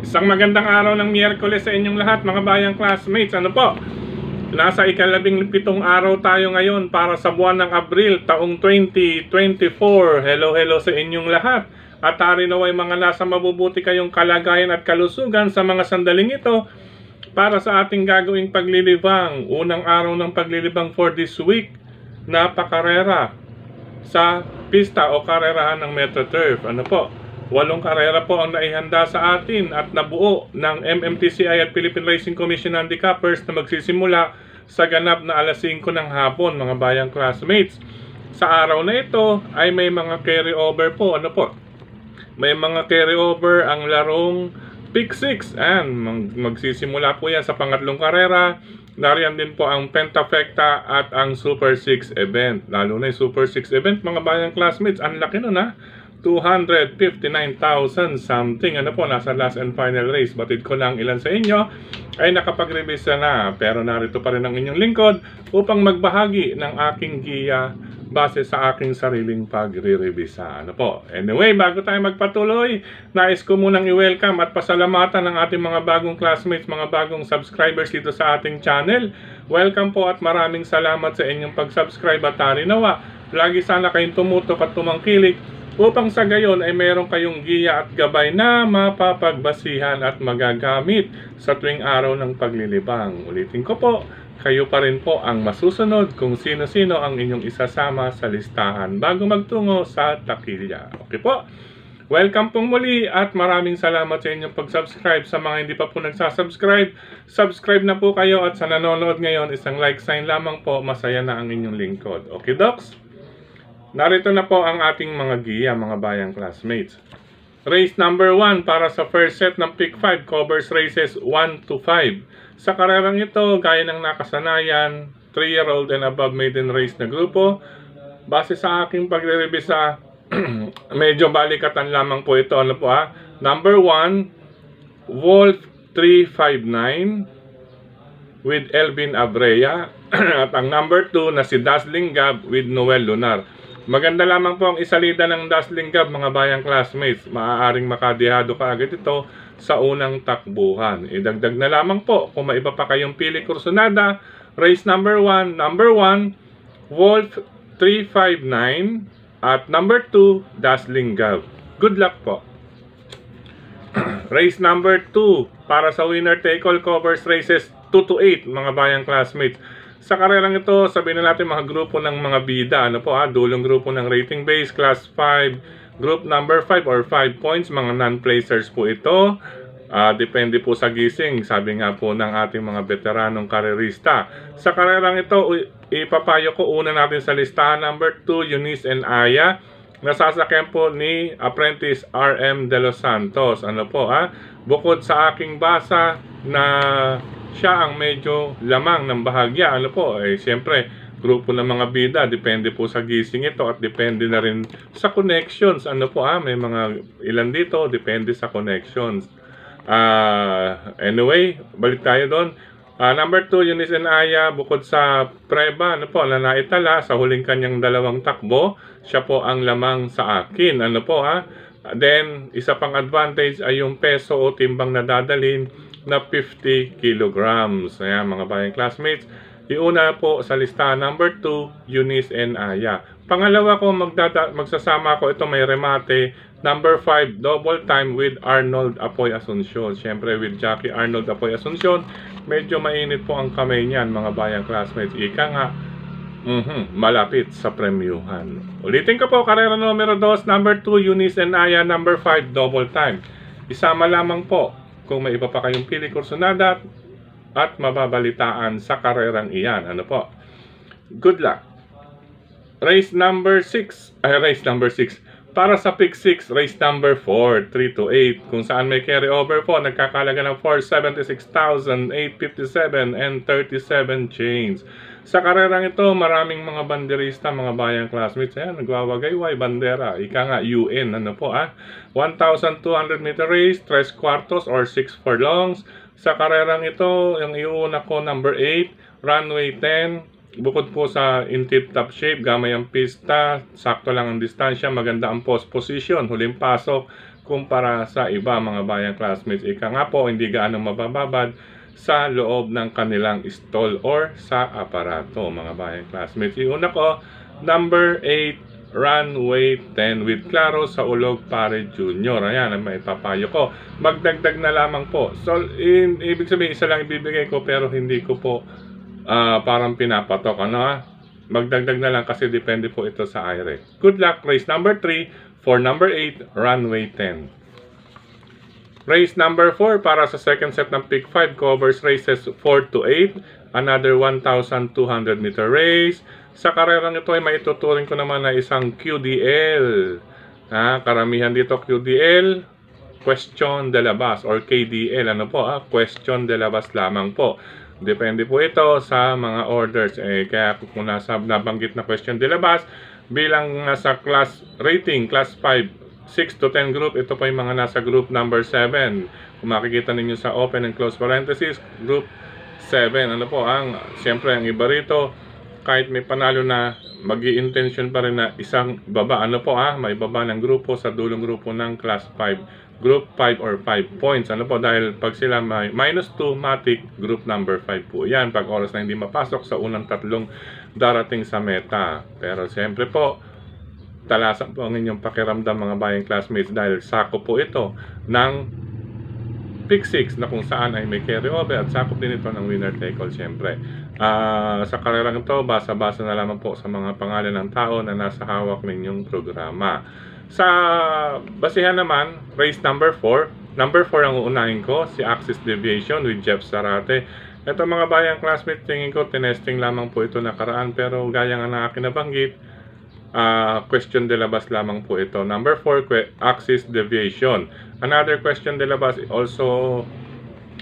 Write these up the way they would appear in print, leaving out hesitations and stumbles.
Isang magandang araw ng Miyerkules sa inyong lahat, mga bayang classmates. Ano po? Nasa ika-17 araw tayo ngayon para sa buwan ng Abril, taong 2024. Hello sa inyong lahat. At naway mga nasa mabubuti kayong kalagayan at kalusugan sa mga sandaling ito para sa ating gagawing paglilibang. Unang araw ng paglilibang for this week, napakarera sa pista o karerahan ng MetroTurf. Ano po? 8 karera po ang naihanda sa atin at nabuo ng MMTCI at Philippine Racing Commission Handicappers na magsisimula sa ganap na alas 5 ng hapon, mga bayang classmates. Sa araw na ito ay may mga carry-over po. Ano po? May mga carry-over ang larong Pick 6. Magsisimula po yan sa pangatlong karera. Nariyan din po ang Pentafecta at ang Super 6 event. Lalo na yung Super 6 event, mga bayang classmates, ang laki nun ha. 259,000 something. Ano po, nasa last and final race. Batid ko lang ilan sa inyo ay nakapag-revisa na. Pero narito pa rin ang inyong lingkod upang magbahagi ng aking giya base sa aking sariling pagre-revisa. Ano po? Anyway, bago tayo magpatuloy, nais ko munang i-welcome at pasalamatan ng ating mga bagong classmates, mga bagong subscribers dito sa ating channel. Welcome po at maraming salamat sa inyong pag-subscribe at nawa. Lagi sana kayong tumutok at tumangkilik upang sa gayon ay meron kayong giya at gabay na mapapagbasihan at magagamit sa tuwing araw ng paglilibang. Ulitin ko po, kayo pa rin po ang masusunod kung sino-sino ang inyong isasama sa listahan bago magtungo sa takilya. Okay po? Welcome pong muli at maraming salamat sa inyong pag-subscribe. Sa mga hindi pa po nagsasubscribe, subscribe na po kayo at sa nanonood ngayon, isang like sign lamang po, masaya na ang inyong lingkod. Okay, Docs? Narito na po ang ating mga giya, mga bayang classmates. Race number 1 para sa first set ng Pick 5 covers races 1 to 5. Sa karerang ito, gaya ng nakasanayan, 3-year-old and above maiden race na grupo. Base sa aking pagre-revisa, medyo balikatan lamang po ito. Ano po ha? Number 1, Wolf 359 with Elvin Abrea. At ang number 2 na si Dazzling Gab with Noel Lunar. Maganda lamang po ang isalida ng Dazzling Gab, mga bayang classmates. Maaaring makadihado ka agad ito sa unang takbuhan. Idagdag na lamang po kung maiba pa kayong pili kursonada. Race number 1, Wolf 359 at number 2, Dazzling Gab. Good luck po. Race number 2 para sa winner take all covers races 2 to 8, mga bayang classmates. Sa karerang ito, sabihin na natin mga grupo ng mga bida. Ano po ha? Dulong grupo ng rating base, class 5, group number 5 or 5 points. Mga non-placers po ito. Depende po sa gising. Sabi nga po ng ating mga veteranong karerista. Sa karerang ito, ipapayo ko una natin sa listahan number 2, Eunice and Aya. Nasasakyan po ni Apprentice RM De Los Santos. Ano po ha? Bukod sa aking basa na siya ang medyo lamang ng bahagya. Ano po, siyempre, grupo ng mga bida, depende po sa gising ito at depende na rin sa connections. Ano po may mga ilan dito, depende sa connections. Anyway, balik tayo doon. Number 2, Eunice and Aya, bukod sa preba, ano po, na naitala sa huling kanyang 2 takbo, siya po ang lamang sa akin. Ano po Then, isa pang advantage ay yung peso o timbang na dadalhin na 50 kilograms. Ayan, mga bayang classmates. Iuna po sa listahan number 2, Eunice and Aya. Pangalawa ko, magsasama ko, ito may remate. Number 5, double time with Arnold Apoy Asuncion. Siyempre with Jackie Arnold Apoy Asuncion, medyo mainit po ang kamay niyan, mga bayang classmates. Ika nga, malapit sa premyuhan. Ulitin ko po, karera numero 2, number 2, Eunice and Aya, number 5, double time. Isama lamang po kung may iba pa kayong pili kursonada at mababalitaan sa karerang iyan. Ano po? Good luck. Race number 6. Para sa Pick 6, race number 4, 3 to 8. Kung saan may carry over po, nagkakalaga ng 476,857 and 37 chains. Sa karerang ito, maraming mga banderista, mga bayang classmates. Ayan, nagwawagayway, bandera. Ika nga, UN, 1,200 meter race, 3 quartos or 6 furlongs. Sa karerang ito, yung iuna ko, number 8, runway 10, Bukod po sa in tip-top shape, gamay ang pista, sakto lang ang distansya, maganda ang post position, huling pasok kumpara sa iba mga bayang classmates. Ika nga po, hindi gaano mabababad sa loob ng kanilang stall or sa aparato mga bayang classmates. Iuna ko, number 8, runway 10 with Claro sa Ulog Pare Junior. Ayan ang may papayo ko. Magdagdag na lamang po. So, ibig sabihin, isa lang ibibigay ko pero hindi ko po parang pinapatok. Magdagdag na lang kasi depende po ito sa IRE. Good luck, race number 3 for number 8, runway 10. Race number 4 para sa second set ng Pick 5 covers races 4 to 8. Another 1,200 meter race. Sa karerang ito ay maituturing ko naman na isang QDL. Karamihan dito QDL, question de la base or KDL. Question de la base lamang po. Depende po ito sa mga orders. Kaya kung nabanggit na question de la base, bilang nasa class rating, class 5, 6 to 10 group, ito pa yung mga nasa group number 7. Kung makikita ninyo sa open and close parenthesis, group 7. Siyempre ang iba rito, kahit may panalo na, mag-i-intention pa rin na isang baba. May baba ng grupo sa dulong grupo ng class 5. Group 5 or 5 points. Dahil pag sila may -2, matic, group number 5 po. Yan, pag oras na hindi mapasok sa unang tatlong darating sa meta. Pero siyempre po, talasan po ang inyong pakiramdam mga bayang classmates dahil sako po ito ng Pick 6 na kung saan ay may carry over at sakop din ito ng winner take all siyempre. Sa karerang ito, basa-basa na lamang po sa mga pangalan ng tao na nasa hawak ninyong programa. Sa basihan naman, race number 4. Number 4 ang uunahin ko, si Axis Deviation with Jeff Sarate. Ito mga bayang classmates, tingin ko tinesting lamang po ito nakaraan pero gaya nga na akin nabanggit, question de la base lamang po ito. Number 4, Axis Deviation. Another question de la base also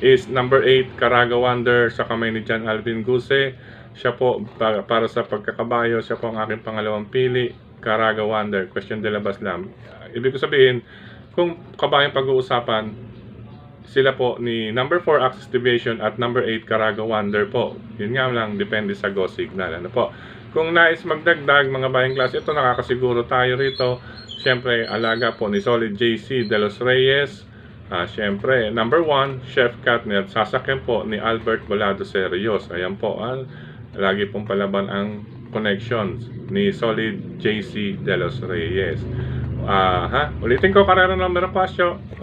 is number 8, Caraga Wonder sa kamay ni John Alvin Guse. Siya po, para sa pagkakabayo, siya po ang aking pangalawang pili. Caraga Wonder, question de la base lang. Ibig ko sabihin, kung kabayang pag-uusapan, sila po ni number 4, Axis Deviation at number 8, Caraga Wonder po. Yun nga lang, depende sa Go Signal. Kung nais magdagdag mga bayang klase, ito nakakasiguro tayo rito. Siyempre, alaga po ni Solid JC De Los Reyes. Siyempre, number 1, Chef Catnet. Sasakyan po ni Albert Volado Serios. Ayan po, lagi pong palaban ang connections ni Solid JC De Los Reyes. Ulitin ko, karera number 4,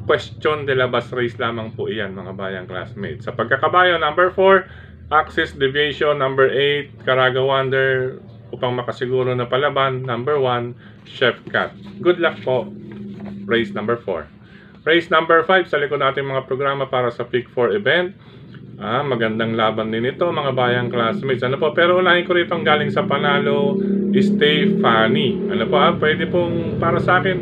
question de la base race lamang po iyan mga bayang classmates. Sa pagkakabayo, number 4, Axis Deviation, number 8, Caraga Wonder, upang makasiguro na palaban, number 1, Chef Cat. Good luck po, race number 4. Race number 5, sa likod natin mga programa para sa Pick 4 event. Magandang laban din ito mga bayang classmates. Pero unahin ko rito ang galing sa panalo, Stay Funny. Pwede pong para sa akin,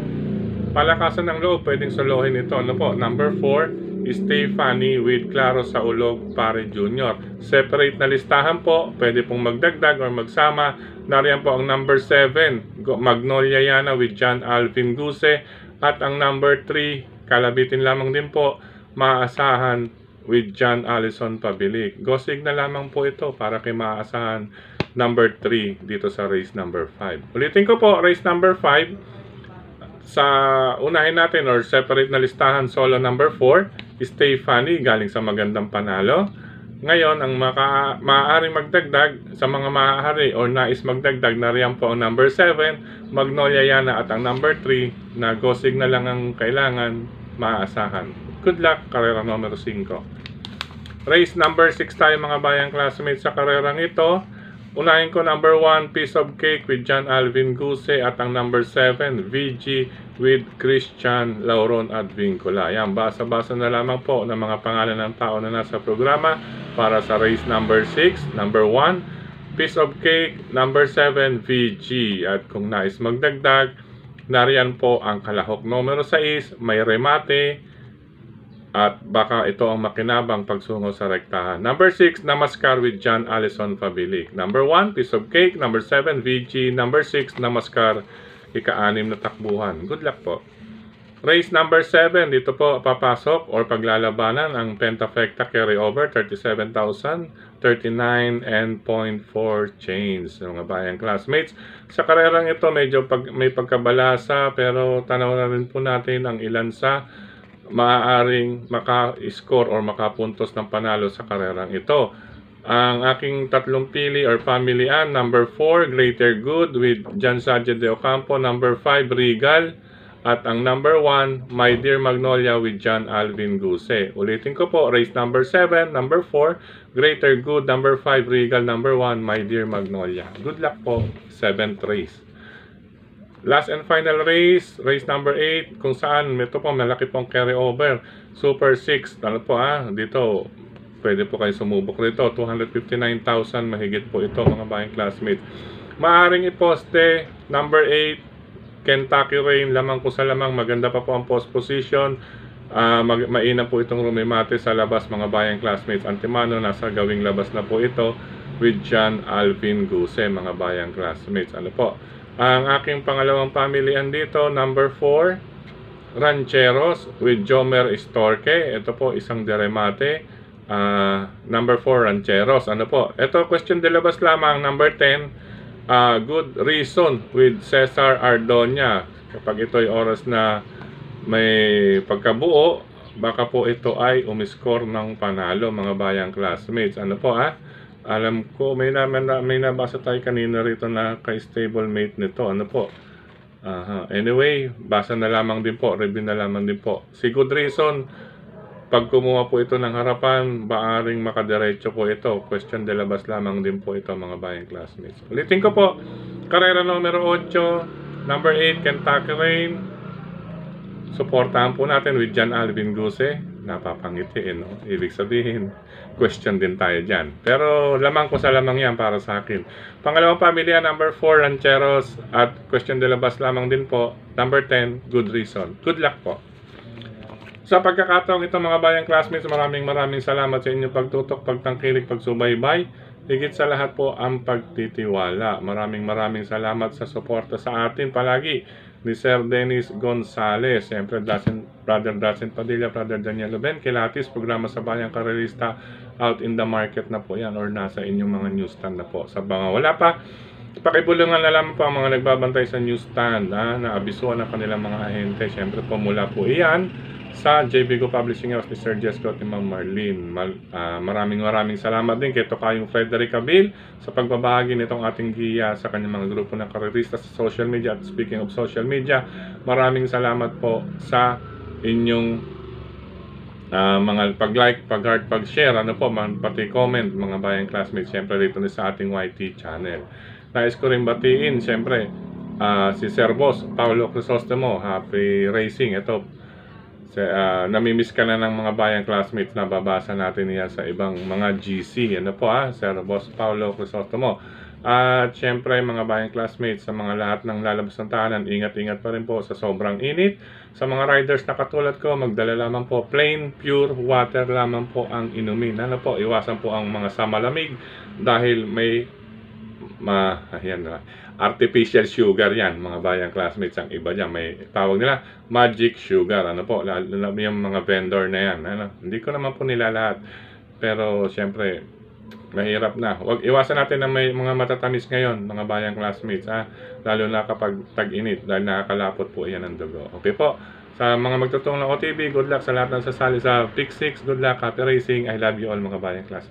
palakasan ng loob, pwedeng solohin ito. Number 4, Stay Funny with Claro sa Ulog Pare Junior. Separate na listahan po, pwede pong magdagdag or magsama. Nariyan po ang number 7, Magnolia Yana with John Alvin Guse. At ang number 3, kalabitin lamang din po, Maasahan with John Allison Pabilik. Go signal lamang po ito para kay Maasahan number 3 dito sa race number 5. Ulitin ko po, race number 5. Sa unahin natin or separate na listahan, solo number 4, Stay Funny, galing sa magandang panalo. Ngayon, ang maaaring magdagdag sa mga maaari or nais magdagdag, nariyan po ang number 7, Magnolia Yana, at ang number 3 na go signal lang ang kailangan, Maasahan. Good luck, karera numero 5. Race number 6 tayo mga bayang classmates sa karerang ito. Unahin ko number 1, Piece of Cake with John Alvin Guse, at ang number 7, VG with Christian Lauron at Vincula. Yan, basa-basa na lamang po ng mga pangalan ng tao na nasa programa para sa race number 6. Number 1, Piece of Cake, number 7, VG. At kung nais magdagdag, nariyan po ang kalahok numero 6, may remate, at baka ito ang makinabang pagsungo sa rektahan. Number 6, Namaskar with John Allison Pabilik. Number 1, Piece of Cake. Number 7, VG. Number 6, Namaskar, ika-6 na takbuhan. Good luck po. Race number 7, dito po papasok or paglalabanan ang Pentafecta carry over, 37,000. 39 and 0.4 change, mga bayang classmates. Sa karerang ito, medyo may pagkabalasa, pero tanaw na rin po natin ang ilan sa maaaring maka-score or makapuntos ng panalo sa karerang ito. Ang aking tatlong pili or pamilian: number 4, Greater Good with John Sanchez de Ocampo; number 5, Regal; at ang number 1, My Dear Magnolia with John Alvin Guse. Ulitin ko po, race number 7, number 4, Greater Good; number 5, Regal; number 1, My Dear Magnolia. Good luck po, 7th race. Last and final race, race number 8, kung saan ito po malaki pong carry over, Super 6. Ano po dito, pwede po kayo sumubok rito. 259,000 mahigit po ito, mga bayang classmates. Maaring iposte, number 8, Kentucky Rain, lamang ko sa lamang. Maganda pa po ang post position. Mainam po itong rumimate sa labas, mga bayang classmates. Antimano, nasa gawing labas na po ito with John Alvin Guse, mga bayang classmates. Ano po? Ang aking pangalawang pamilihan dito, number 4, Rancheros with Jomer Estorque. Ito po, isang deremate. Number 4, Rancheros. Ano po? Ito, question de labas lamang. Number 10, Good Reason with Cesar Ardoña. Kapag ito ay oras na may pagkabuo, baka po ito ay umiscore ng panalo, mga bayang classmates. Ano po alam ko, may nabasa tayo kanina rito na ka-stablemate nito. Ano po? Anyway, basa na lamang din po, review na lamang din po. Si Good Reason, pag kumuha po ito ng harapan, maaring makadiretso po ito. Question de labas lamang din po ito, mga bayang classmates. Ulitin ko po, karera numero 8, number 8, Kentucky Rain. Suportahan po natin with John Alvin Guse. Napapangitiin, no? Ibig sabihin, question din tayo dyan. Pero lamang ko sa lamang yan para sa akin. Pangalawang pamilya, number 4, Rancheros. At question de labas lamang din po, number 10, Good Reason. Good luck po. Sa pagkakataong ito, mga bayang classmates, maraming salamat sa inyong pagtutok, pagtangkilik, pagsubaybay. Higit sa lahat po ang pagtitiwala. Maraming salamat sa suporta sa atin palagi ni Sir Dennis Gonzales, siyempre Brother Dacen Padilla, Brother Daniel Luben, Kilatis, programa sa Bayang Karerista, out in the market na po yan or nasa inyong mga newsstand na po. Sa mga wala pa, pakibulungan na lang po ang mga nagbabantay sa newsstand na abisuan ng kanilang mga ahente. Siyempre po mula po iyan sa JB Go Publishing House ni Sir Jesco at ni Ma'am Marlene. Maraming salamat din kay Tokayong Frederick Abil sa pagbabahagi nitong ating giya sa kanyang mga grupo ng karerista sa social media. At speaking of social media, maraming salamat po sa inyong mga pag-like, pag-heart, pag-share, pati comment, mga bayang classmates, siyempre dito sa ating YT channel. Nais ko rin batiin, siyempre, si Sir Boss Paulo Crisostomo, happy racing. Ito, namimiss ka na ng mga bayang classmates na babasa natin niya sa ibang mga GC. Sir Boss Paulo Crisostomo. At syempre, mga bayang classmates, sa mga lahat ng lalabas ng tahanan, ingat pa rin po sa sobrang init. Sa mga riders na katulad ko, magdala lamang po plain, pure water lamang po ang inumin. Iwasan po ang mga samalamig dahil may artificial sugar yan, mga bayang classmates. Ang iba dyan, may tawag nila magic sugar. Yung mga vendor na yan. Hindi ko naman po nila lahat, pero syempre mahirap na. Iwasan natin na may mga matatamis ngayon, mga bayang classmates, lalo na kapag tag-init dahil nakakalapot po yan ng dugo. Okay po, sa mga magtutulong ng OTB, good luck sa lahat ng sasali sa Pick 6. Good luck, happy racing. I love you all, mga bayang classmates.